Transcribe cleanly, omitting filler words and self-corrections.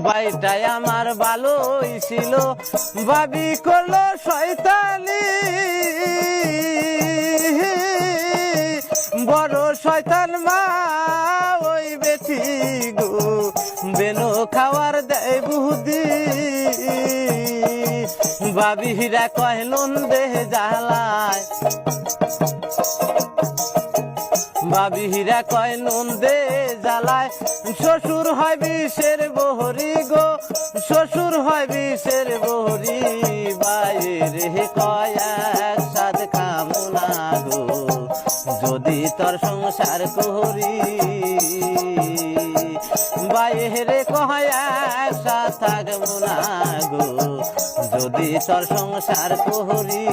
বাইটাই আমার ভালোই ছিল ভাবি করলো শয়তানি বড় শয়তান মা ওই বেটি গো বেনো খাওয়ার দেয় বুদ্ধি ভাবিরা কয় নন্দে জ্বালায় ভাবিরা কয় নন্দে জ্বালায় শ্বশুর হয় বিষের বহরি গো শ্বশুর হয় বিষের বহরি বাইরে কয় একসাথ কামনা গো যদি তোর সংসার করি বাইরে কয় একসাথ থাকবো না গো যদি তোর সংসার করি